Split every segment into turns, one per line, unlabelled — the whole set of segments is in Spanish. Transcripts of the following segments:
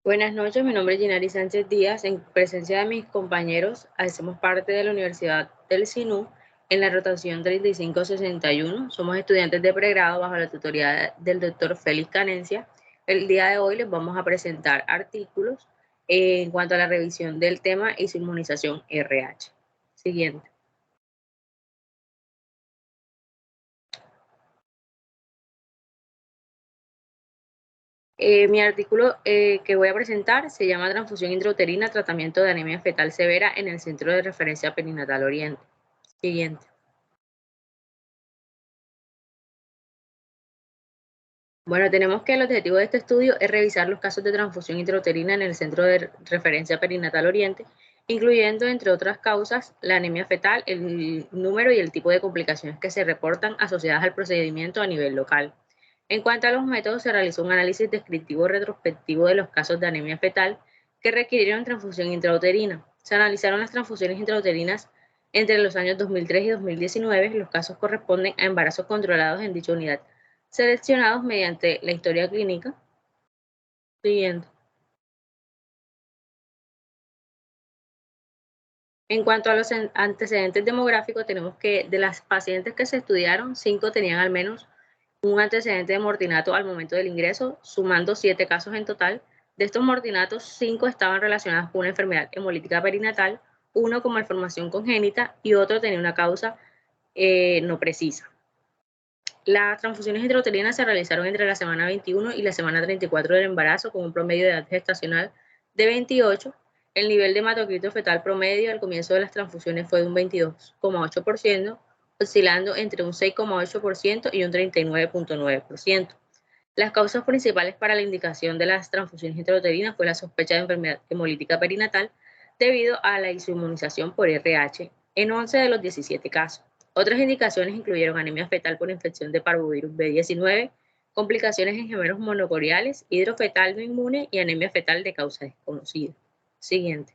Buenas noches, mi nombre es Ginari Sánchez Díaz. En presencia de mis compañeros, hacemos parte de la Universidad del SINU en la rotación 3561. Somos estudiantes de pregrado bajo la tutoría del doctor Félix Canencia. El día de hoy les vamos a presentar artículos en cuanto a la revisión del tema y su inmunización RH. Siguiente. Mi artículo que voy a presentar se llama Transfusión intrauterina, tratamiento de anemia fetal severa en el Centro de Referencia Perinatal Oriente. Siguiente. Bueno, tenemos que el objetivo de este estudio es revisar los casos de transfusión intrauterina en el Centro de Referencia Perinatal Oriente, incluyendo, entre otras causas, la anemia fetal, el número y el tipo de complicaciones que se reportan asociadas al procedimiento a nivel local. En cuanto a los métodos, se realizó un análisis descriptivo retrospectivo de los casos de anemia fetal que requirieron transfusión intrauterina. Se analizaron las transfusiones intrauterinas entre los años 2003 y 2019. Los casos corresponden a embarazos controlados en dicha unidad seleccionados mediante la historia clínica. Siguiente. En cuanto a los antecedentes demográficos, tenemos que de las pacientes que se estudiaron, 5 tenían al menos un antecedente de mortinato al momento del ingreso, sumando 7 casos en total. De estos mortinatos, 5 estaban relacionados con una enfermedad hemolítica perinatal, uno con malformación congénita y otro tenía una causa no precisa. Las transfusiones intrauterinas se realizaron entre la semana 21 y la semana 34 del embarazo con un promedio de edad gestacional de 28. El nivel de hematocrito fetal promedio al comienzo de las transfusiones fue de un 22,8%, oscilando entre un 6,8% y un 39,9%. Las causas principales para la indicación de las transfusiones intrauterinas fue la sospecha de enfermedad hemolítica perinatal debido a la inmunización por RH en 11 de los 17 casos. Otras indicaciones incluyeron anemia fetal por infección de parvovirus B19, complicaciones en gemelos monocoriales, hidrofetal no inmune y anemia fetal de causa desconocida. Siguiente.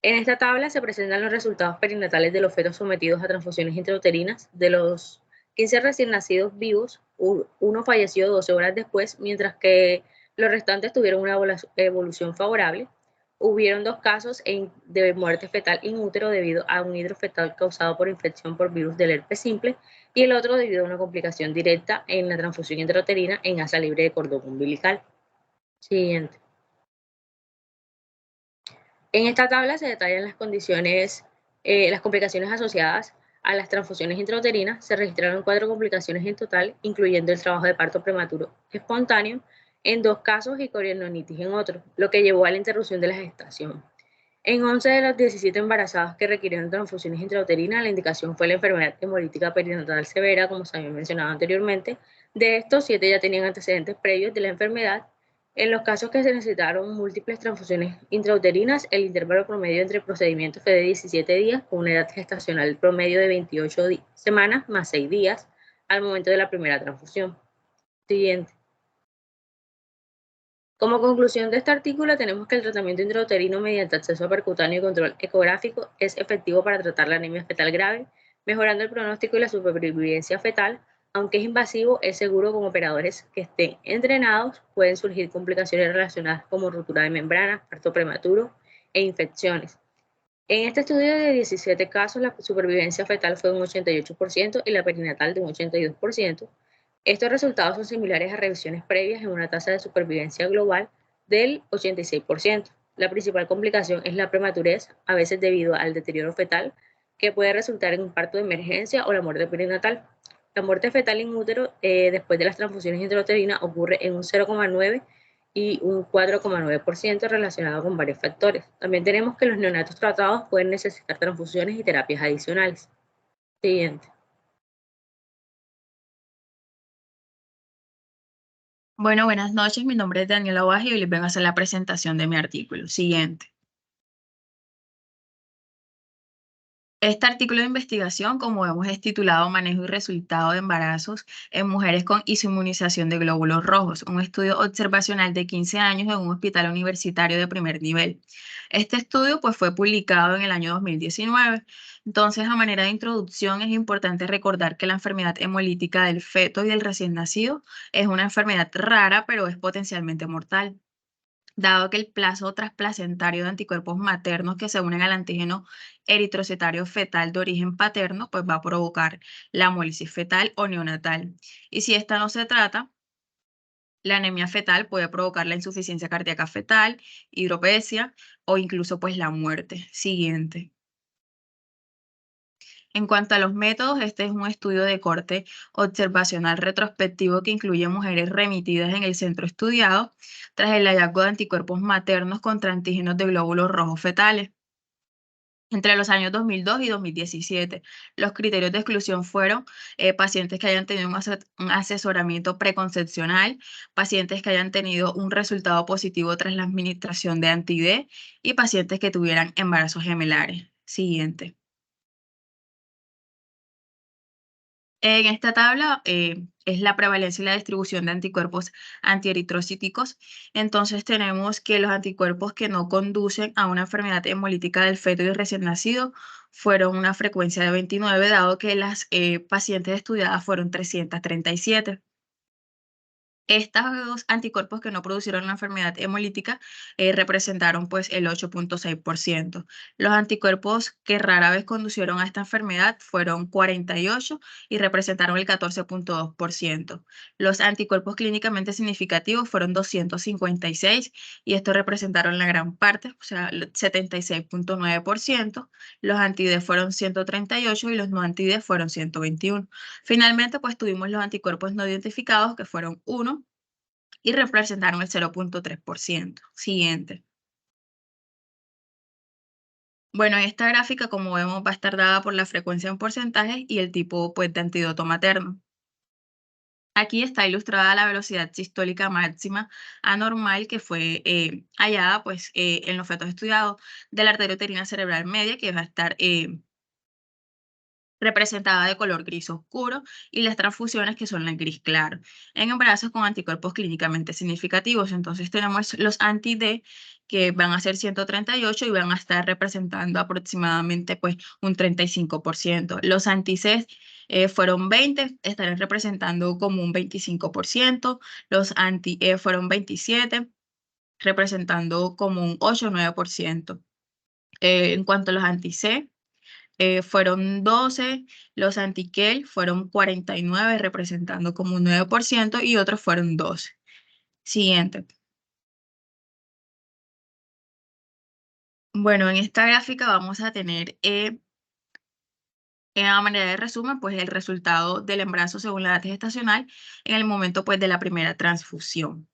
En esta tabla se presentan los resultados perinatales de los fetos sometidos a transfusiones intrauterinas. De los 15 recién nacidos vivos, uno falleció 12 horas después, mientras que los restantes tuvieron una evolución favorable. Hubieron 2 casos de muerte fetal in útero debido a un hidrofetal causado por infección por virus del herpes simple y el otro debido a una complicación directa en la transfusión intrauterina en asa libre de cordón umbilical. Siguiente. En esta tabla se detallan las condiciones, las complicaciones asociadas a las transfusiones intrauterinas. Se registraron 4 complicaciones en total, incluyendo el trabajo de parto prematuro espontáneo en 2 casos y corionitis en otro, lo que llevó a la interrupción de la gestación. En 11 de los 17 embarazados que requirieron transfusiones intrauterinas, la indicación fue la enfermedad hemolítica perinatal severa, como se había mencionado anteriormente. De estos, 7 ya tenían antecedentes previos de la enfermedad. En los casos que se necesitaron múltiples transfusiones intrauterinas, el intervalo promedio entre procedimientos fue de 17 días, con una edad gestacional promedio de 28 semanas más 6 días al momento de la primera transfusión. Siguiente. Como conclusión de este artículo, tenemos que el tratamiento intrauterino mediante acceso percutáneo y control ecográfico es efectivo para tratar la anemia fetal grave, mejorando el pronóstico y la supervivencia fetal. Aunque es invasivo, es seguro con operadores que estén entrenados. Pueden surgir complicaciones relacionadas como ruptura de membranas, parto prematuro e infecciones. En este estudio de 17 casos, la supervivencia fetal fue de un 88% y la perinatal de un 82%. Estos resultados son similares a revisiones previas en una tasa de supervivencia global del 86%. La principal complicación es la prematurez, a veces debido al deterioro fetal, que puede resultar en un parto de emergencia o la muerte perinatal. La muerte fetal in útero después de las transfusiones intrauterinas ocurre en un 0,9 y un 4,9% relacionado con varios factores. También tenemos que los neonatos tratados pueden necesitar transfusiones y terapias adicionales. Siguiente.
Bueno, buenas noches. Mi nombre es Daniela Baji y les vengo a hacer la presentación de mi artículo. Siguiente. Este artículo de investigación, como vemos, es titulado Manejo y resultado de embarazos en mujeres con inmunización de glóbulos rojos, un estudio observacional de 15 años en un hospital universitario de primer nivel. Este estudio fue publicado en el año 2019. Entonces, a manera de introducción, es importante recordar que la enfermedad hemolítica del feto y del recién nacido es una enfermedad rara, pero es potencialmente mortal, dado que el plazo trasplacentario de anticuerpos maternos que se unen al antígeno eritrocitario fetal de origen paterno, pues va a provocar la hemólisis fetal o neonatal. Y si esta no se trata, la anemia fetal puede provocar la insuficiencia cardíaca fetal, hidropesia o incluso pues la muerte. Siguiente. En cuanto a los métodos, este es un estudio de corte observacional retrospectivo que incluye mujeres remitidas en el centro estudiado tras el hallazgo de anticuerpos maternos contra antígenos de glóbulos rojos fetales. Entre los años 2002 y 2017, los criterios de exclusión fueron pacientes que hayan tenido un asesoramiento preconcepcional, pacientes que hayan tenido un resultado positivo tras la administración de anti-D y pacientes que tuvieran embarazos gemelares. Siguiente. En esta tabla es la prevalencia y la distribución de anticuerpos antieritrocíticos. Entonces tenemos que los anticuerpos que no conducen a una enfermedad hemolítica del feto y recién nacido fueron una frecuencia de 29, dado que las pacientes estudiadas fueron 337. Estos anticuerpos que no producieron la enfermedad hemolítica representaron pues el 8.6%. Los anticuerpos que rara vez conducieron a esta enfermedad fueron 48 y representaron el 14.2%. Los anticuerpos clínicamente significativos fueron 256 y estos representaron la gran parte, o sea, el 76.9%. Los anti-D fueron 138 y los no anti-D fueron 121. Finalmente, pues tuvimos los anticuerpos no identificados, que fueron 1 y representaron el 0.3%. Siguiente. Bueno, esta gráfica, como vemos, va a estar dada por la frecuencia en porcentajes y el tipo pues, de antídoto materno. Aquí está ilustrada la velocidad sistólica máxima anormal que fue hallada pues, en los fetos estudiados de la arteria uterina cerebral media, que va a estar representada de color gris oscuro, y las transfusiones que son el gris claro, en embarazos con anticuerpos clínicamente significativos. Entonces tenemos los anti-D que van a ser 138 y van a estar representando aproximadamente pues un 35%. Los anti-C fueron 20, estarán representando como un 25%. Los anti-E fueron 27, representando como un 8 o 9%. En cuanto a los anti-C, fueron 12, los anti-Kell fueron 49, representando como un 9%, y otros fueron 12. Siguiente. Bueno, en esta gráfica vamos a tener, a manera de resumen, pues el resultado del embarazo según la edad gestacional en el momento pues de la primera transfusión.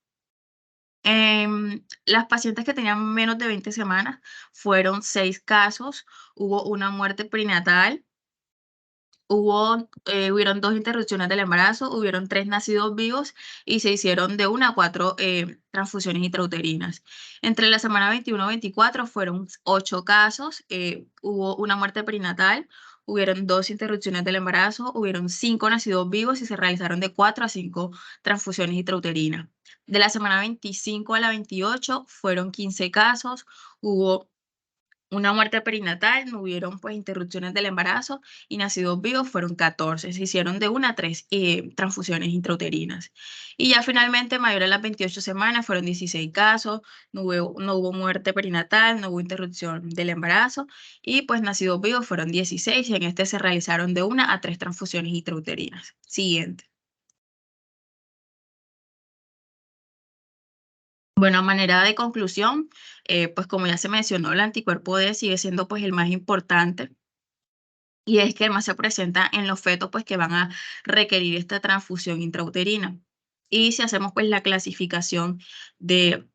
Las pacientes que tenían menos de 20 semanas fueron 6 casos, hubo una muerte perinatal. Hubieron 2 interrupciones del embarazo, hubieron 3 nacidos vivos y se hicieron de 1 a 4 transfusiones intrauterinas. Entre la semana 21 y 24 fueron 8 casos, hubo una muerte perinatal, hubieron 2 interrupciones del embarazo, hubieron 5 nacidos vivos y se realizaron de 4 a 5 transfusiones intrauterinas. De la semana 25 a la 28 fueron 15 casos, hubo una muerte perinatal, no hubieron pues interrupciones del embarazo y nacidos vivos fueron 14. Se hicieron de 1 a 3 transfusiones intrauterinas. Y ya finalmente, mayor a las 28 semanas, fueron 16 casos, no hubo muerte perinatal, no hubo interrupción del embarazo y pues nacidos vivos fueron 16 y en este se realizaron de 1 a 3 transfusiones intrauterinas. Siguiente. Bueno, a manera de conclusión, pues como ya se mencionó, el anticuerpo D sigue siendo pues el más importante. Y es que además se presenta en los fetos pues que van a requerir esta transfusión intrauterina. Y si hacemos pues la clasificación de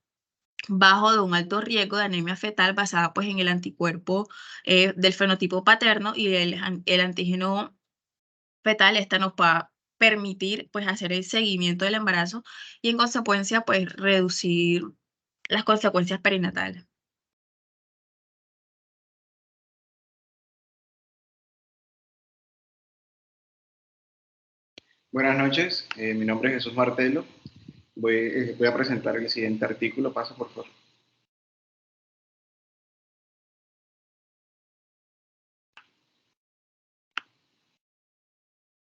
bajo de un alto riesgo de anemia fetal basada pues en el anticuerpo del fenotipo paterno y el antígeno fetal, esta nos va a permitir pues hacer el seguimiento del embarazo y en consecuencia pues reducir las consecuencias perinatales.
Buenas noches, mi nombre es Jesús Martelo. Voy a presentar el siguiente artículo. Paso, por favor.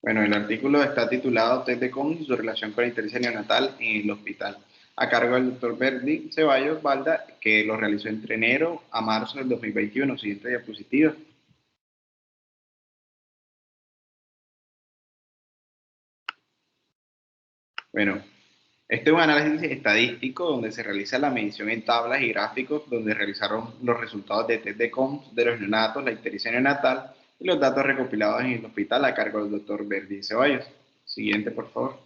Bueno, el artículo está titulado Test de Coombs y su relación con la ictericia neonatal en el hospital, a cargo del doctor Verdi Ceballos Balda, que lo realizó entre enero a marzo del 2021. Siguiente diapositiva. Bueno, este es un análisis estadístico donde se realiza la medición en tablas y gráficos donde realizaron los resultados de test de Coombs de los neonatos, la ictericia neonatal y los datos recopilados en el hospital a cargo del doctor Verdi Ceballos. Siguiente, por favor.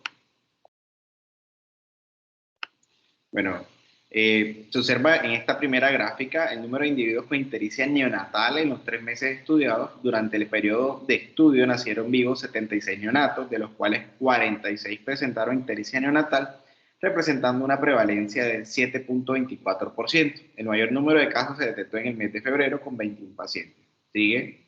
Bueno, se observa en esta primera gráfica el número de individuos con ictericia neonatal en los 3 meses estudiados. Durante el periodo de estudio nacieron vivos 76 neonatos, de los cuales 46 presentaron ictericia neonatal, representando una prevalencia del 7.24%. El mayor número de casos se detectó en el mes de febrero con 21 pacientes. Sigue.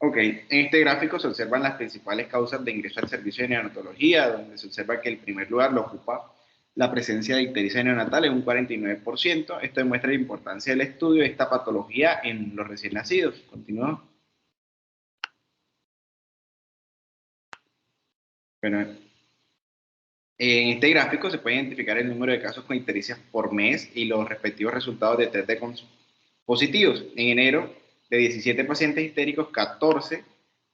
Ok, en este gráfico se observan las principales causas de ingreso al servicio de neonatología, donde se observa que el primer lugar lo ocupa la presencia de ictericia neonatal en un 49%. Esto demuestra la importancia del estudio de esta patología en los recién nacidos. Continúa. Bueno, en este gráfico se puede identificar el número de casos con ictericia por mes y los respectivos resultados de test de positivos. En enero, de 17 pacientes histéricos, 14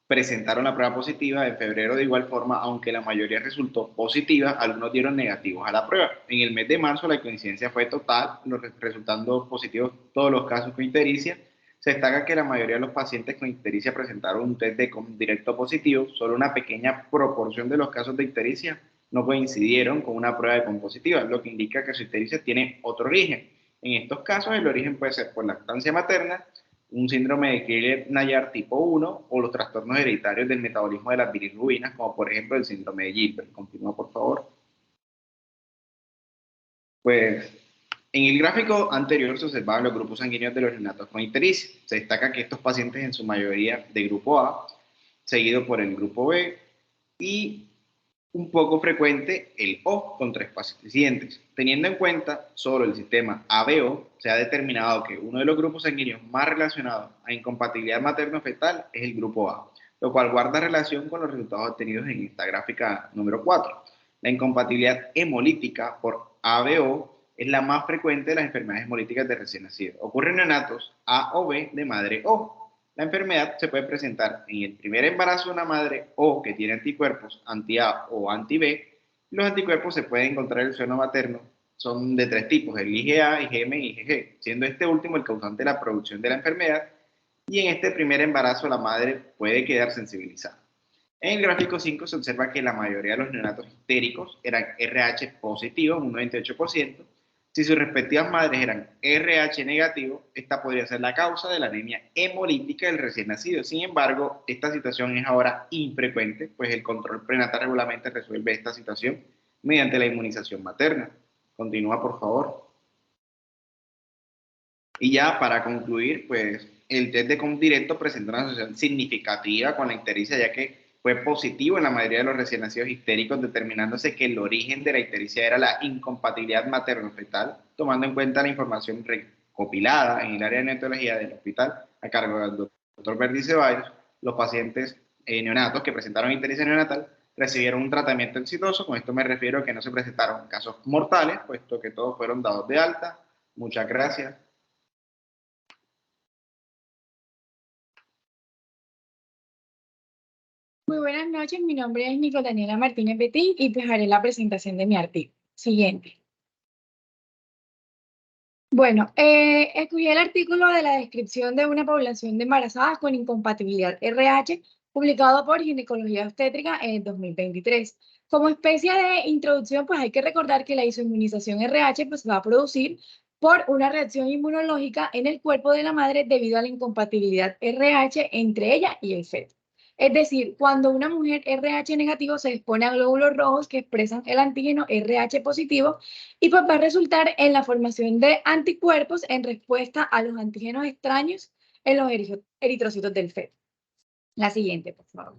presentaron la prueba positiva. En febrero, de igual forma, aunque la mayoría resultó positiva, algunos dieron negativos a la prueba. En el mes de marzo, la coincidencia fue total, resultando positivos todos los casos con ictericia. Se destaca que la mayoría de los pacientes con ictericia presentaron un test de directo positivo. Solo una pequeña proporción de los casos de ictericia no coincidieron con una prueba de positiva, lo que indica que su ictericia tiene otro origen. En estos casos, el origen puede ser por lactancia materna, un síndrome de Crigler-Najjar tipo 1 o los trastornos hereditarios del metabolismo de las bilirrubinas, como por ejemplo el síndrome de Gilbert. Continúa, por favor. Pues en el gráfico anterior se observaban los grupos sanguíneos de los neonatos con ictericia. Se destaca que estos pacientes en su mayoría de grupo A, seguido por el grupo B y un poco frecuente el O con 3 pacientes. Teniendo en cuenta solo el sistema ABO, se ha determinado que uno de los grupos sanguíneos más relacionados a incompatibilidad materno-fetal es el grupo A, lo cual guarda relación con los resultados obtenidos en esta gráfica número 4. La incompatibilidad hemolítica por ABO es la más frecuente de las enfermedades hemolíticas de recién nacidos. Ocurre en neonatos A o B de madre O. La enfermedad se puede presentar en el primer embarazo de una madre O que tiene anticuerpos anti-A o anti-B. Los anticuerpos se pueden encontrar en el seno materno. Son de 3 tipos, el IgA, IgM y IgG, siendo este último el causante de la producción de la enfermedad. Y en este primer embarazo la madre puede quedar sensibilizada. En el gráfico 5 se observa que la mayoría de los neonatos histéricos eran RH positivos, un 98%. Si sus respectivas madres eran RH negativo, esta podría ser la causa de la anemia hemolítica del recién nacido. Sin embargo, esta situación es ahora infrecuente, pues el control prenatal regularmente resuelve esta situación mediante la inmunización materna. Continúa, por favor. Y ya para concluir, pues el test de COM directo presenta una asociación significativa con la ictericia, ya que fue positivo en la mayoría de los recién nacidos histéricos, determinándose que el origen de la ictericia era la incompatibilidad materno-fetal, tomando en cuenta la información recopilada en el área de neonatología del hospital a cargo del doctor Verdi Ceballos. Los pacientes neonatos que presentaron ictericia neonatal recibieron un tratamiento exitoso. Con esto me refiero a que no se presentaron casos mortales, puesto que todos fueron dados de alta. Muchas gracias.
Muy buenas noches, mi nombre es Nicole Daniela Martínez Betín y pues haré la presentación de mi artículo. Siguiente. Bueno, escogí el artículo de la descripción de una población de embarazadas con incompatibilidad RH, publicado por Ginecología Obstétrica en el 2023. Como especie de introducción, pues hay que recordar que la isoinmunización RH pues, va a producir por una reacción inmunológica en el cuerpo de la madre debido a la incompatibilidad RH entre ella y el feto. Es decir, cuando una mujer RH negativo se expone a glóbulos rojos que expresan el antígeno RH positivo y pues va a resultar en la formación de anticuerpos en respuesta a los antígenos extraños en los eritrocitos del feto. La siguiente, por favor.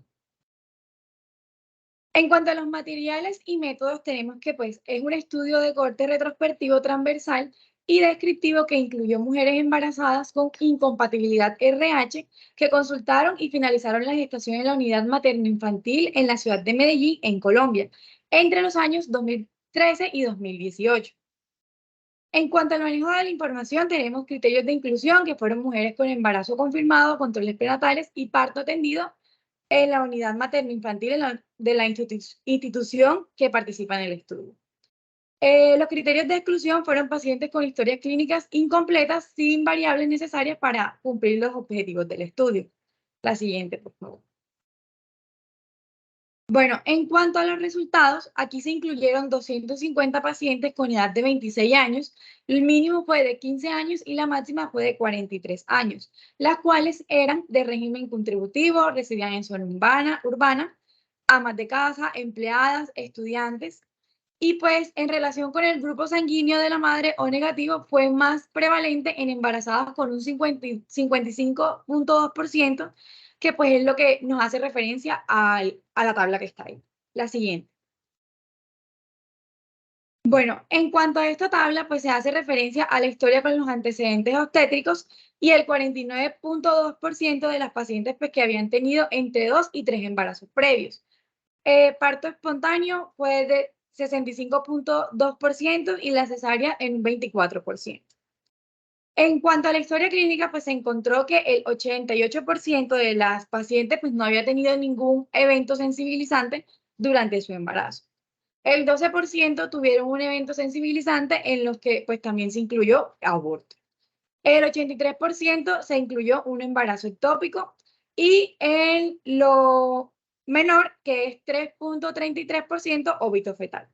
En cuanto a los materiales y métodos, tenemos que pues es un estudio de corte retrospectivo transversal y descriptivo que incluyó mujeres embarazadas con incompatibilidad RH que consultaron y finalizaron la gestación en la unidad materno-infantil en la ciudad de Medellín, en Colombia, entre los años 2013 y 2018. En cuanto al manejo de la información, tenemos criterios de inclusión, que fueron mujeres con embarazo confirmado, controles prenatales y parto atendido en la unidad materno-infantil de la institución que participa en el estudio. Los criterios de exclusión fueron pacientes con historias clínicas incompletas sin variables necesarias para cumplir los objetivos del estudio. La siguiente, por favor. Bueno, en cuanto a los resultados, aquí se incluyeron 250 pacientes con edad de 26 años, el mínimo fue de 15 años y la máxima fue de 43 años, las cuales eran de régimen contributivo, residían en zona urbana, amas de casa, empleadas, estudiantes. Y pues en relación con el grupo sanguíneo de la madre O negativo, fue más prevalente en embarazadas con un 55.2%, que pues es lo que nos hace referencia a la tabla que está ahí. La siguiente. Bueno, en cuanto a esta tabla, pues se hace referencia a la historia con los antecedentes obstétricos y el 49.2% de las pacientes pues, que habían tenido entre 2 y 3 embarazos previos. Parto espontáneo fue de 65.2% y la cesárea en un 24%. En cuanto a la historia clínica, pues se encontró que el 88% de las pacientes pues, no había tenido ningún evento sensibilizante durante su embarazo. El 12% tuvieron un evento sensibilizante en los que pues, también se incluyó aborto. El 83% se incluyó un embarazo ectópico y en lo menor, que es 3.33%, óbito fetal.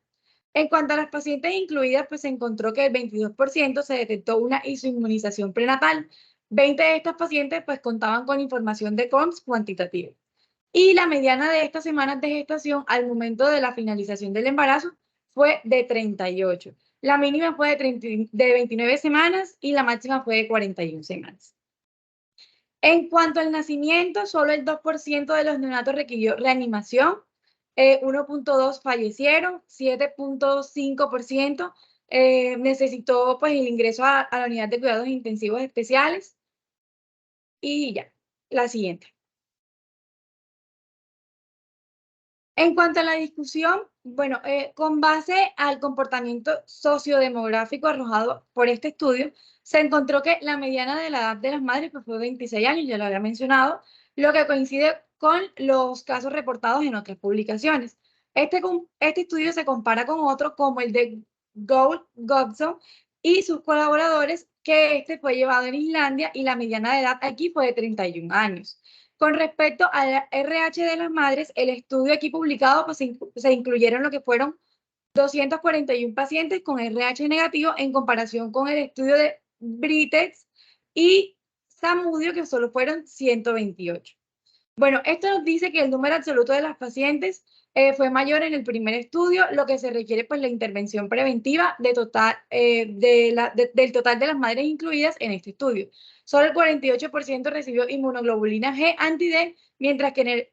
En cuanto a las pacientes incluidas, pues se encontró que el 22% se detectó una isoinmunización prenatal. 20 de estas pacientes pues contaban con información de COMS cuantitativa. Y la mediana de estas semanas de gestación al momento de la finalización del embarazo fue de 38. La mínima fue de 29 semanas y la máxima fue de 41 semanas. En cuanto al nacimiento, solo el 2% de los neonatos requirió reanimación, 1.2 fallecieron, 7.5% necesitó pues, el ingreso a la unidad de cuidados intensivos especiales. Y ya, la siguiente. En cuanto a la discusión, bueno, con base al comportamiento sociodemográfico arrojado por este estudio, se encontró que la mediana de la edad de las madres pues, fue 26 años, ya lo había mencionado, lo que coincide con los casos reportados en otras publicaciones. Este estudio se compara con otro como el de Gobson y sus colaboradores, que este fue llevado en Islandia y la mediana de edad aquí fue de 31 años. Con respecto al RH de las madres, el estudio aquí publicado pues, se incluyeron lo que fueron 241 pacientes con RH negativo en comparación con el estudio de Britex y Samudio, que solo fueron 128. Bueno, esto nos dice que el número absoluto de las pacientes fue mayor en el primer estudio, lo que se requiere pues la intervención preventiva del total de las madres incluidas en este estudio. Solo el 48% recibió inmunoglobulina G anti-D, mientras que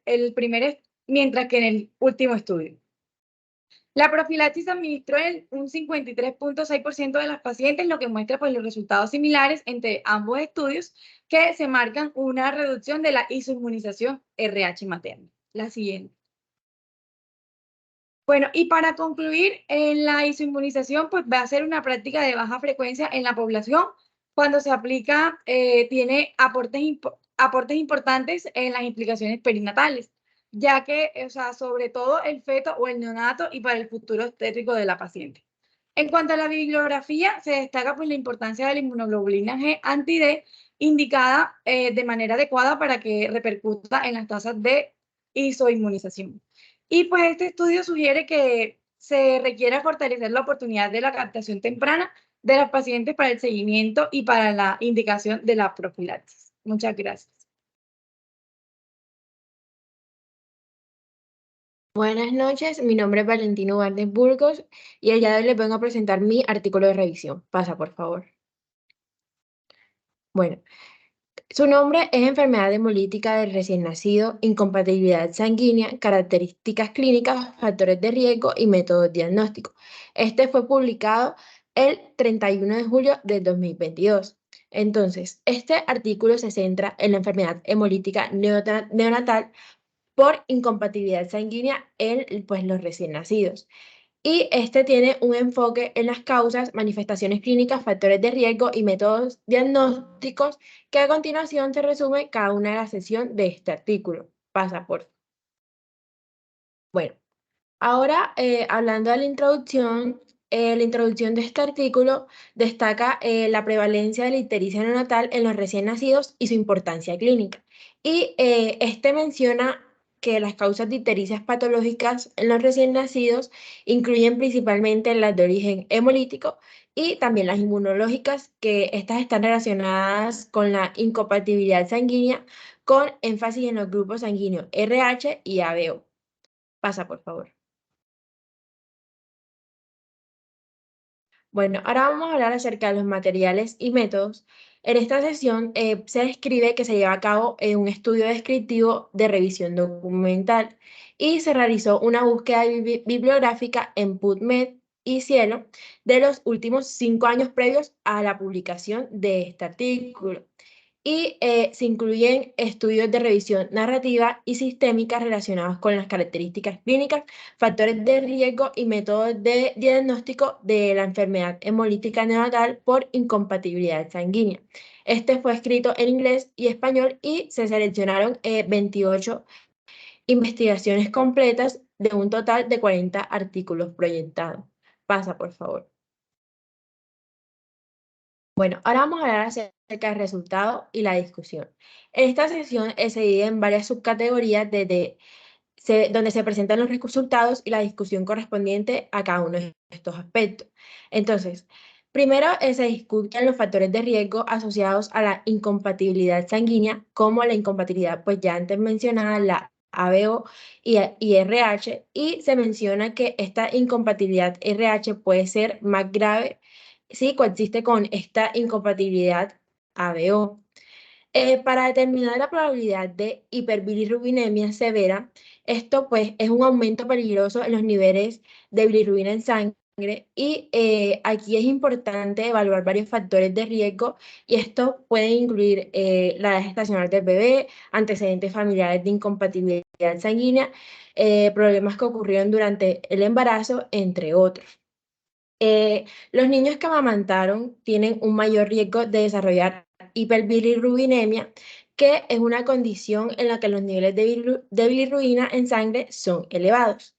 en el último estudio. La profilaxis se administró en un 53.6% de las pacientes, lo que muestra pues, los resultados similares entre ambos estudios, que se marcan una reducción de la isoinmunización RH materna. La siguiente. Bueno, y para concluir, la isoinmunización pues, va a ser una práctica de baja frecuencia en la población. Cuando se aplica, tiene aportes importantes en las implicaciones perinatales, ya que, o sea, sobre todo el feto o el neonato y para el futuro obstétrico de la paciente. En cuanto a la bibliografía, se destaca pues, la importancia de la inmunoglobulina G anti-D indicada de manera adecuada para que repercuta en las tasas de isoinmunización. Y pues este estudio sugiere que se requiere fortalecer la oportunidad de la captación temprana de las pacientes para el seguimiento y para la indicación de la profilaxis. Muchas gracias.
Buenas noches, mi nombre es Valentino Bardes Burgos y el día de hoy les vengo a presentar mi artículo de revisión. Pasa, por favor. Bueno, su nombre es enfermedad hemolítica del recién nacido, incompatibilidad sanguínea, características clínicas, factores de riesgo y métodos diagnósticos. Este fue publicado el 31 de julio de 2022. Entonces, este artículo se centra en la enfermedad hemolítica neonatal por incompatibilidad sanguínea en pues, los recién nacidos. Y este tiene un enfoque en las causas, manifestaciones clínicas, factores de riesgo y métodos diagnósticos que a continuación se resume cada una de las secciones de este artículo. Pasa por. Bueno, ahora hablando de la introducción de este artículo destaca la prevalencia de la ictericia neonatal en los recién nacidos y su importancia clínica. Y este menciona que las causas de ictericias patológicas en los recién nacidos incluyen principalmente las de origen hemolítico y también las inmunológicas, que estas están relacionadas con la incompatibilidad sanguínea con énfasis en los grupos sanguíneos RH y ABO. Pasa, por favor. Bueno, ahora vamos a hablar acerca de los materiales y métodos. En esta sesión se describe que se lleva a cabo un estudio descriptivo de revisión documental y se realizó una búsqueda bibliográfica en PubMed y Cielo de los últimos 5 años previos a la publicación de este artículo. Y se incluyen estudios de revisión narrativa y sistémica relacionados con las características clínicas, factores de riesgo y métodos de diagnóstico de la enfermedad hemolítica neonatal por incompatibilidad sanguínea. Este fue escrito en inglés y español y se seleccionaron 28 investigaciones completas de un total de 40 artículos proyectados. Pasa, por favor. Bueno, ahora vamos a hablar acerca del resultado y la discusión. En esta sesión se divide en varias subcategorías donde se presentan los resultados y la discusión correspondiente a cada uno de estos aspectos. Entonces, primero se discuten los factores de riesgo asociados a la incompatibilidad sanguínea, como la incompatibilidad, pues ya antes mencionada, la ABO y RH, y se menciona que esta incompatibilidad RH puede ser más grave si coexiste con esta incompatibilidad ABO. Para determinar la probabilidad de hiperbilirrubinemia severa, esto pues es un aumento peligroso en los niveles de bilirrubina en sangre y aquí es importante evaluar varios factores de riesgo y esto puede incluir la edad gestacional del bebé, antecedentes familiares de incompatibilidad sanguínea, problemas que ocurrieron durante el embarazo, entre otros. Los niños que amamantaron tienen un mayor riesgo de desarrollar hiperbilirrubinemia, que es una condición en la que los niveles de bilirrubina en sangre son elevados.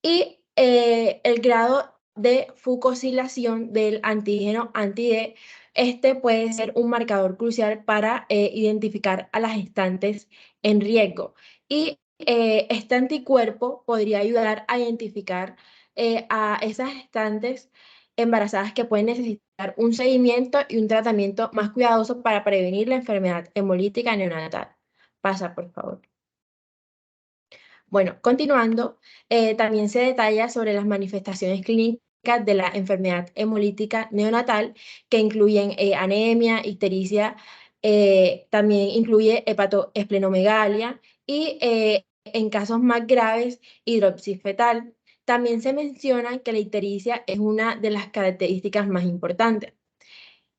Y el grado de fucosilación del antígeno anti-D, este puede ser un marcador crucial para identificar a las gestantes en riesgo. Y este anticuerpo podría ayudar a identificar a esas gestantes embarazadas que pueden necesitar un seguimiento y un tratamiento más cuidadoso para prevenir la enfermedad hemolítica neonatal. Pasa, por favor. Bueno, continuando, también se detalla sobre las manifestaciones clínicas de la enfermedad hemolítica neonatal, que incluyen anemia, ictericia, también incluye hepatoesplenomegalia y en casos más graves, hidropsis fetal. También se menciona que la ictericia es una de las características más importantes.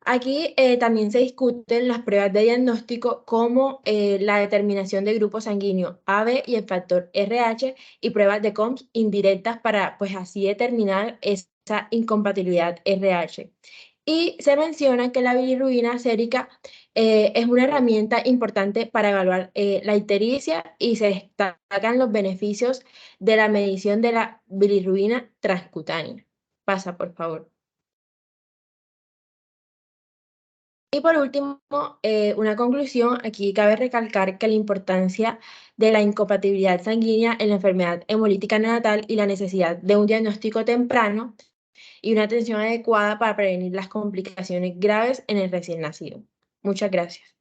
Aquí también se discuten las pruebas de diagnóstico como la determinación de grupo sanguíneo AB y el factor RH y pruebas de COMS indirectas para pues así determinar esa incompatibilidad RH. Y se menciona que la bilirrubina sérica es una herramienta importante para evaluar la ictericia y se destacan los beneficios de la medición de la bilirrubina transcutánea. Pasa, por favor. Y por último, una conclusión, aquí cabe recalcar que la importancia de la incompatibilidad sanguínea en la enfermedad hemolítica neonatal y la necesidad de un diagnóstico temprano y una atención adecuada para prevenir las complicaciones graves en el recién nacido. Muchas gracias.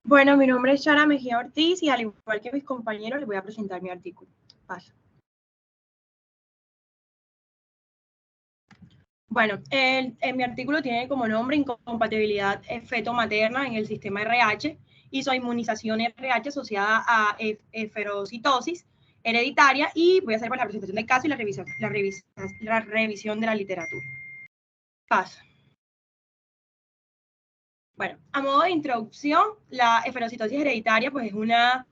Bueno, mi nombre es Sara Mejía Ortiz y al igual que mis compañeros les voy a presentar mi artículo. Paso. Bueno, mi artículo tiene como nombre incompatibilidad feto-materna en el sistema RH y su inmunización RH asociada a eferocitosis hereditaria, y voy a hacer pues, la presentación del caso y la revisión de la literatura. Pasa. Bueno, a modo de introducción, la esferocitosis hereditaria pues, es una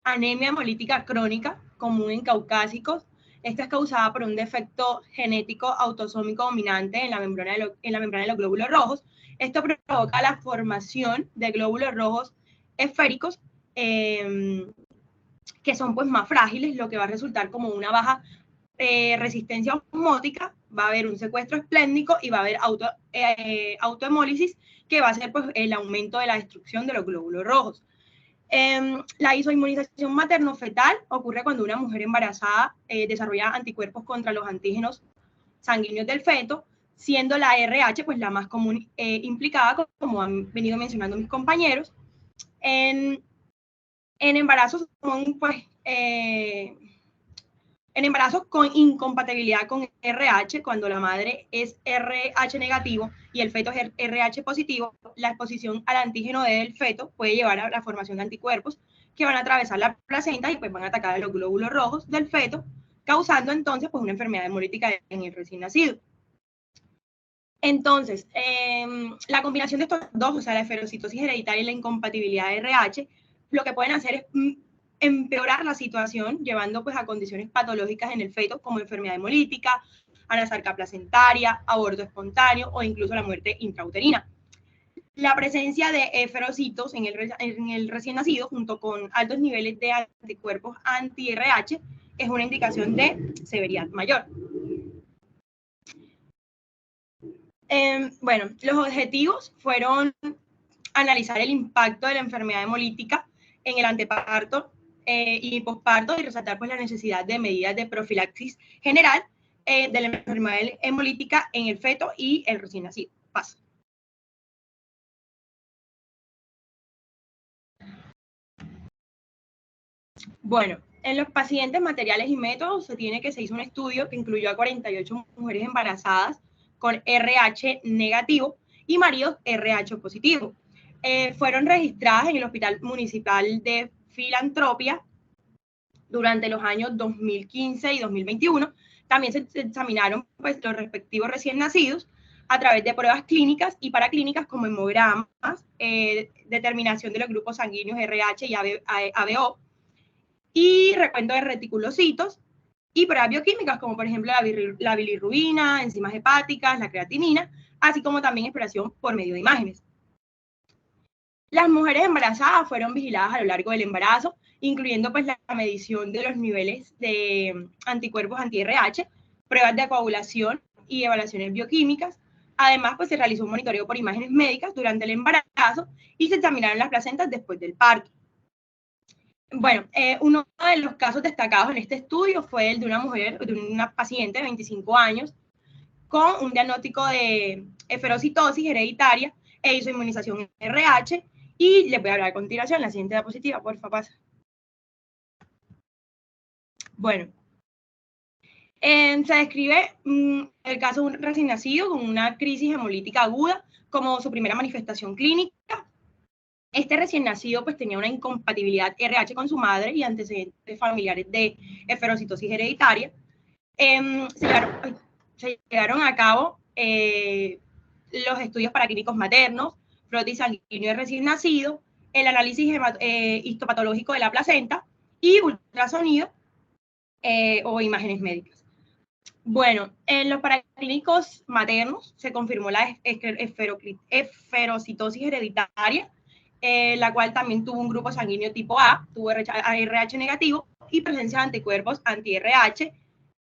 anemia hemolítica crónica común en caucásicos. Esta es causada por un defecto genético autosómico dominante en la membrana de los glóbulos rojos. Esto provoca la formación de glóbulos rojos esféricos que son pues más frágiles, lo que va a resultar como una baja resistencia osmótica, va a haber un secuestro espléndico y va a haber autohemólisis, que va a ser pues, el aumento de la destrucción de los glóbulos rojos. La isoinmunización materno-fetal ocurre cuando una mujer embarazada desarrolla anticuerpos contra los antígenos sanguíneos del feto, siendo la RH pues, la más común implicada, como han venido mencionando mis compañeros. En embarazos pues, en embarazos con incompatibilidad con RH, cuando la madre es RH negativo y el feto es RH positivo, la exposición al antígeno del feto puede llevar a la formación de anticuerpos que van a atravesar la placenta y pues van a atacar a los glóbulos rojos del feto, causando entonces pues una enfermedad hemolítica en el recién nacido. Entonces, la combinación de estos dos, o sea, la esferocitosis hereditaria y la incompatibilidad de RH, lo que pueden hacer es empeorar la situación, llevando pues a condiciones patológicas en el feto, como enfermedad hemolítica, anasarca placentaria, aborto espontáneo o incluso la muerte intrauterina. La presencia de esferocitos en el recién nacido, junto con altos niveles de anticuerpos anti-RH, es una indicación de severidad mayor. Bueno, los objetivos fueron analizar el impacto de la enfermedad hemolítica en el anteparto y posparto, y resaltar pues, la necesidad de medidas de profilaxis general de la enfermedad hemolítica en el feto y el recién nacido. Paso. Bueno, en los pacientes, materiales y métodos, se tiene que se hizo un estudio que incluyó a 48 mujeres embarazadas con RH negativo y maridos RH positivo. Fueron registradas en el Hospital Municipal de Filantropía durante los años 2015 y 2021. También se examinaron pues, los respectivos recién nacidos a través de pruebas clínicas y paraclínicas como hemogramas, determinación de los grupos sanguíneos RH y ABO, y recuento de reticulocitos, y pruebas bioquímicas como por ejemplo la bilirrubina, enzimas hepáticas, la creatinina, así como también exploración por medio de imágenes. Las mujeres embarazadas fueron vigiladas a lo largo del embarazo, incluyendo pues la medición de los niveles de anticuerpos anti-RH, pruebas de coagulación y evaluaciones bioquímicas. Además, pues se realizó un monitoreo por imágenes médicas durante el embarazo y se examinaron las placentas después del parto. Bueno, uno de los casos destacados en este estudio fue el de una mujer, de una paciente de 25 años, con un diagnóstico de esferocitosis hereditaria e isoinmunización RH, y les voy a hablar a continuación. La siguiente diapositiva, por favor, pasa. Bueno, se describe el caso de un recién nacido con una crisis hemolítica aguda como su primera manifestación clínica. Este recién nacido pues tenía una incompatibilidad RH con su madre y antecedentes familiares de esferocitosis hereditaria. Se llevaron a cabo los estudios paraclínicos maternos, frotis sanguíneo de recién nacido, el análisis histopatológico de la placenta y ultrasonido o imágenes médicas. Bueno, en los paraclínicos maternos se confirmó la esferocitosis hereditaria, la cual también tuvo un grupo sanguíneo tipo A, tuvo RH negativo y presencia de anticuerpos anti-RH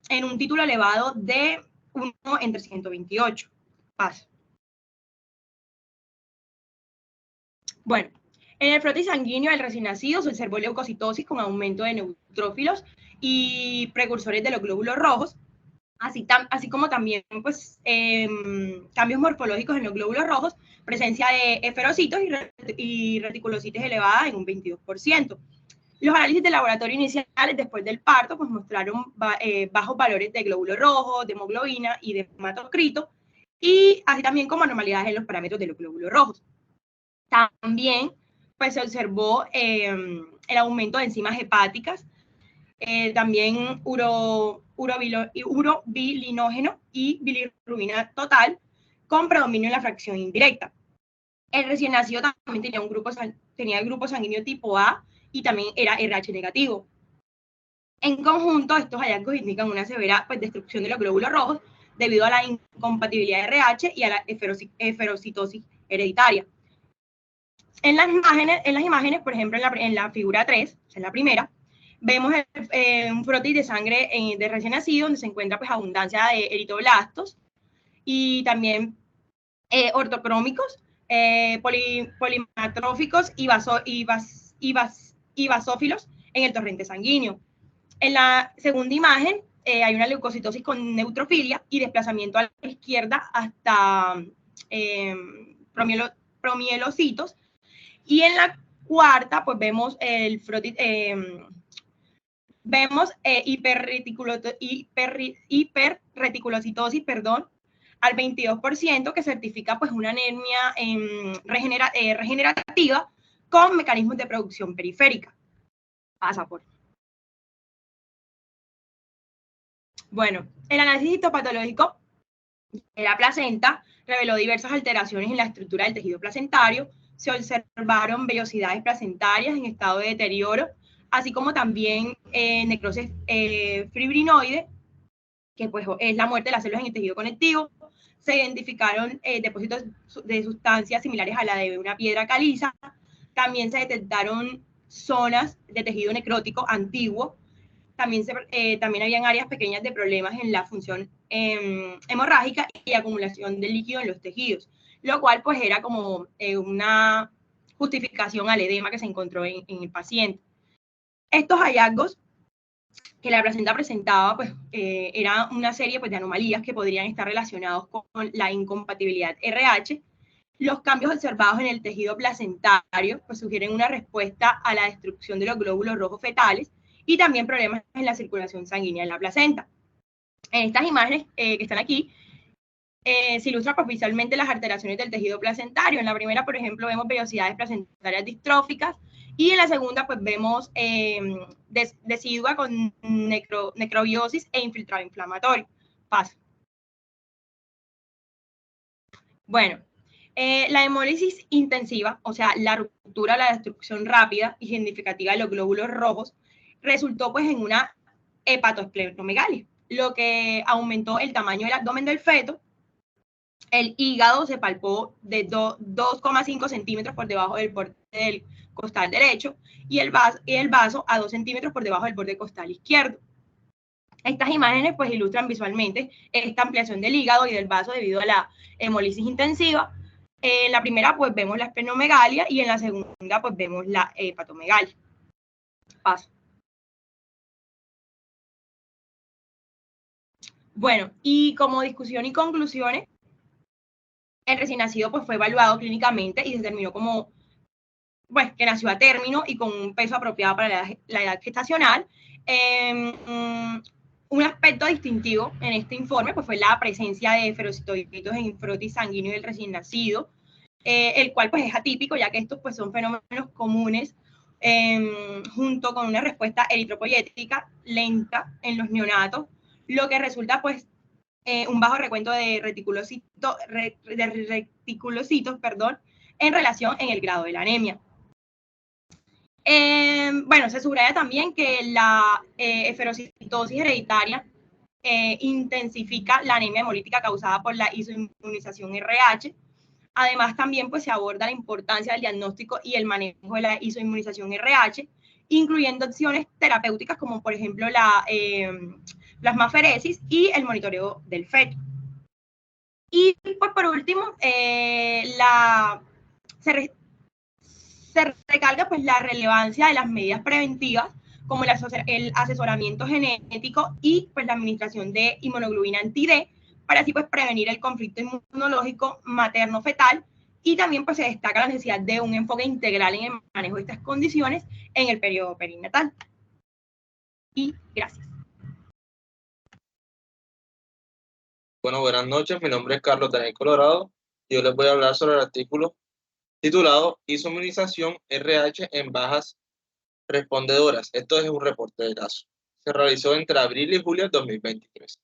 en un título elevado de 1 entre 128. Paso. Bueno, en el frotis sanguíneo del recién nacido se observó leucocitosis con aumento de neutrófilos y precursores de los glóbulos rojos, así como también pues, cambios morfológicos en los glóbulos rojos, presencia de esferocitos y reticulocitos elevadas en un 22%. Los análisis de laboratorio iniciales después del parto pues, mostraron bajos valores de glóbulos rojos, de hemoglobina y de hematocrito, y así también como anormalidades en los parámetros de los glóbulos rojos. También pues, se observó el aumento de enzimas hepáticas también urobilinógeno y bilirrubina total, con predominio en la fracción indirecta. El recién nacido también tenía el grupo sanguíneo tipo A y también era RH negativo. En conjunto, estos hallazgos indican una severa destrucción de los glóbulos rojos debido a la incompatibilidad de RH y a la eferocitosis hereditaria. En las imágenes, por ejemplo, en la figura 3, en la primera, vemos un frotis de sangre de recién nacido, donde se encuentra pues abundancia de eritroblastos y también ortocrómicos, polimatróficos y basófilos en el torrente sanguíneo. En la segunda imagen hay una leucocitosis con neutrofilia y desplazamiento a la izquierda hasta promielocitos. Y en la cuarta, pues vemos el frotis, vemos hiperreticulocitosis, al 22%, que certifica pues una anemia regenerativa con mecanismos de producción periférica. Pasa por. Bueno, el análisis histopatológico de la placenta reveló diversas alteraciones en la estructura del tejido placentario. Se observaron vellosidades placentarias en estado de deterioro, así como también necrosis fibrinoide, que pues es la muerte de las células en el tejido conectivo. Se identificaron depósitos de sustancias similares a la de una piedra caliza. También se detectaron zonas de tejido necrótico antiguo. También habían áreas pequeñas de problemas en la función hemorrágica y acumulación de líquido en los tejidos, lo cual pues era como una justificación al edema que se encontró en el paciente. Estos hallazgos que la placenta presentaba, pues era una serie pues, de anomalías que podrían estar relacionados con la incompatibilidad RH. Los cambios observados en el tejido placentario pues, sugieren una respuesta a la destrucción de los glóbulos rojos fetales y también problemas en la circulación sanguínea en la placenta. En estas imágenes que están aquí, se ilustran visualmente las alteraciones del tejido placentario. En la primera, por ejemplo, vemos vellosidades placentarias distróficas, y en la segunda, pues vemos decidua con necrobiosis e infiltrado inflamatorio. Paso. Bueno, la hemólisis intensiva, o sea, la ruptura, la destrucción rápida y significativa de los glóbulos rojos, resultó pues en una hepatoesplenomegalia, lo que aumentó el tamaño del abdomen del feto. El hígado se palpó de 2,5 centímetros por debajo del borde del costal derecho y el vaso a 2 centímetros por debajo del borde costal izquierdo. Estas imágenes pues ilustran visualmente esta ampliación del hígado y del vaso debido a la hemólisis intensiva. En la primera pues vemos la esplenomegalia y en la segunda pues vemos la hepatomegalia. Paso. Bueno, y como discusión y conclusiones, el recién nacido pues fue evaluado clínicamente y se determinó como pues, que nació a término y con un peso apropiado para la edad gestacional. Un aspecto distintivo en este informe pues, fue la presencia de ferocitoiditos en frotis sanguíneo del recién nacido, el cual pues, es atípico, ya que estos pues, son fenómenos comunes junto con una respuesta eritropoyética lenta en los neonatos, lo que resulta pues un bajo recuento de reticulocitos, en relación en el grado de la anemia. Bueno, se subraya también que la eferocitosis hereditaria intensifica la anemia hemolítica causada por la isoinmunización RH. Además, también pues, se aborda la importancia del diagnóstico y el manejo de la isoinmunización RH, incluyendo opciones terapéuticas como, por ejemplo, la plasmaferesis y el monitoreo del feto. Y, pues, por último, se recalca pues, la relevancia de las medidas preventivas, como el asesoramiento genético y pues, la administración de inmunoglobulina anti-D, para así pues, prevenir el conflicto inmunológico materno-fetal, y también pues, se destaca la necesidad de un enfoque integral en el manejo de estas condiciones en el periodo perinatal. Y gracias.
Bueno, buenas noches, mi nombre es Carlos Daniel Colorado y yo les voy a hablar sobre el artículo titulado Isoinmunización RH en bajas respondedoras. Esto es un reporte de caso. Se realizó entre abril y julio de 2023.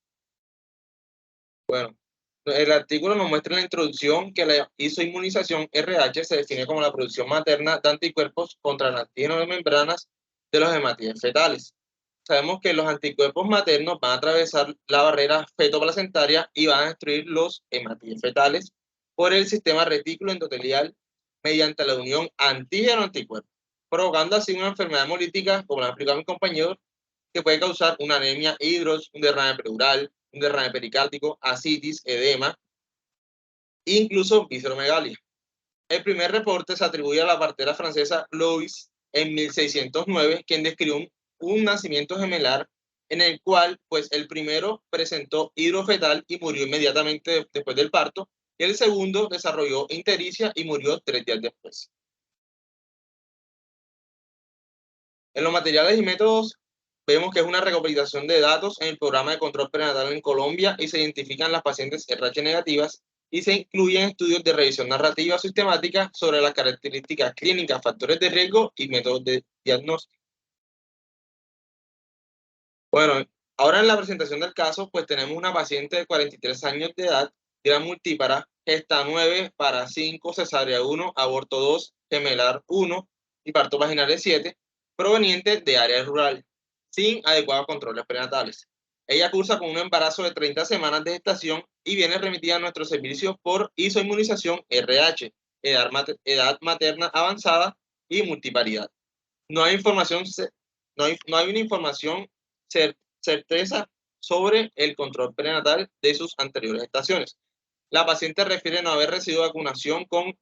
Bueno, el artículo nos muestra en la introducción que la isoinmunización RH se define como la producción materna de anticuerpos contra el antígeno de membranas de los hematíes fetales. Sabemos que los anticuerpos maternos van a atravesar la barrera fetoplacentaria y van a destruir los hematíes fetales por el sistema retículo endotelial mediante la unión antígeno-anticuerpo, provocando así una enfermedad hemolítica, como la ha explicado mi compañero, que puede causar una anemia hidros, un derrame pleural, un derrame pericárdico, ascitis, edema, incluso visceromegalia. El primer reporte se atribuye a la partera francesa Louis en 1609, quien describió un nacimiento gemelar en el cual pues el primero presentó hidrofetal y murió inmediatamente después del parto, y el segundo desarrolló ictericia y murió 3 días después. En los materiales y métodos vemos que es una recopilación de datos en el programa de control prenatal en Colombia y se identifican las pacientes RH negativas y se incluyen estudios de revisión narrativa sistemática sobre las características clínicas, factores de riesgo y métodos de diagnóstico. Bueno, ahora en la presentación del caso, pues tenemos una paciente de 43 años de edad, gran multípara, gesta 9, para 5, cesárea 1, aborto 2, gemelar 1 y parto vaginal de 7, proveniente de área rural, sin adecuados controles prenatales. Ella cursa con un embarazo de 30 semanas de gestación y viene remitida a nuestro servicio por isoinmunización RH, edad materna avanzada y multiparidad. No hay una información certeza sobre el control prenatal de sus anteriores gestaciones. La paciente refiere no haber recibido vacunación con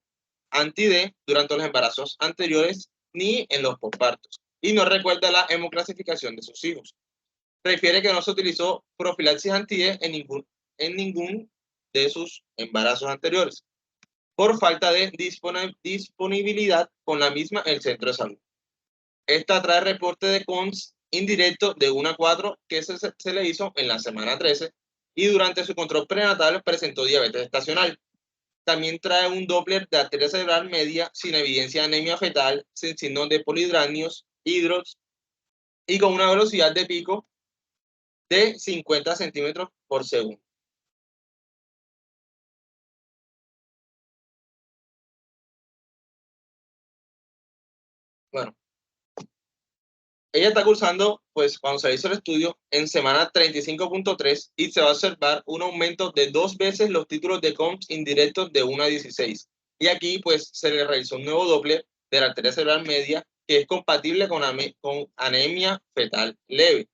anti-D durante los embarazos anteriores ni en los pospartos y no recuerda la hemoclasificación de sus hijos. Refiere que no se utilizó profilaxis anti-D en ningún de sus embarazos anteriores por falta de disponibilidad con la misma en el centro de salud. Esta trae reporte de CONS indirecto de 1 a 4 que se le hizo en la semana 13 y durante su control prenatal presentó diabetes estacional. También trae un Doppler de arteria cerebral media sin evidencia de anemia fetal, sin signos de polihidranios, hidros y con una velocidad de pico de 50 centímetros por segundo. Bueno, ella está cursando, pues cuando se hizo el estudio, en semana 35.3 y se va a observar un aumento de 2 veces los títulos de COMS indirectos de 1 a 16. Y aquí, pues, se le realizó un nuevo Doppler de la arteria cerebral media que es compatible con anemia fetal leve.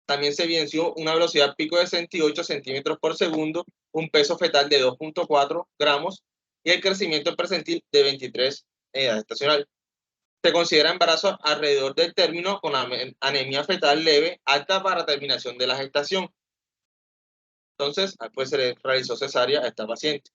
También se evidenció una velocidad pico de 68 centímetros por segundo, un peso fetal de 2.4 gramos y el crecimiento percentil de 23 en edad estacional. Se considera embarazo alrededor del término con anemia fetal leve alta para terminación de la gestación. Entonces, pues se le realizó cesárea a esta paciente.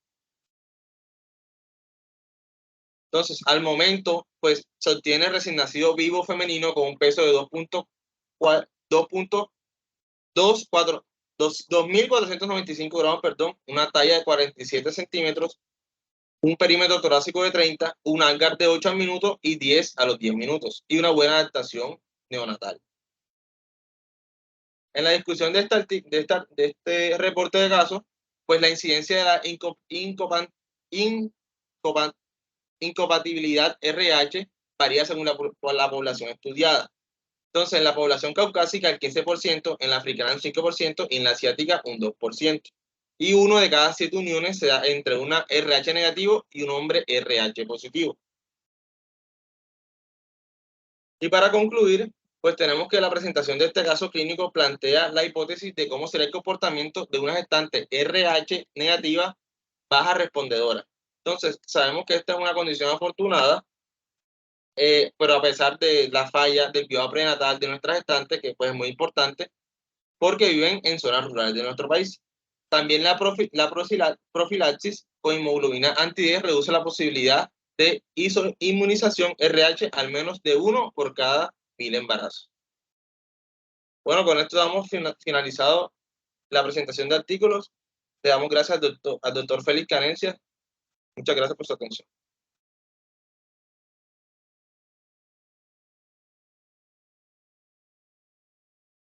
Entonces, al momento, pues se obtiene recién nacido vivo femenino con un peso de 2.495 gramos, perdón, una talla de 47 centímetros, un perímetro torácico de 30, un Apgar de 8 minutos y 10 a los 10 minutos, y una buena adaptación neonatal. En la discusión de este reporte de casos, pues la incidencia de la incompatibilidad RH varía según la población estudiada. Entonces, en la población caucásica el 15%, en la africana el 5% y en la asiática un 2%. Y 1 de cada 7 uniones se da entre una RH negativo y un hombre RH positivo. Y para concluir, pues tenemos que la presentación de este caso clínico plantea la hipótesis de cómo será el comportamiento de una gestante RH negativa baja respondedora. Entonces, sabemos que esta es una condición afortunada, pero a pesar de la falla del cuidado prenatal de nuestra gestante, que pues es muy importante, porque viven en zonas rurales de nuestro país. También la profilaxis con hemoglobina anti-D reduce la posibilidad de inmunización RH al menos de 1 por cada 1000 embarazos. Bueno, con esto damos finalizado la presentación de artículos. Le damos gracias al doctor Félix Canencia. Muchas gracias por su atención.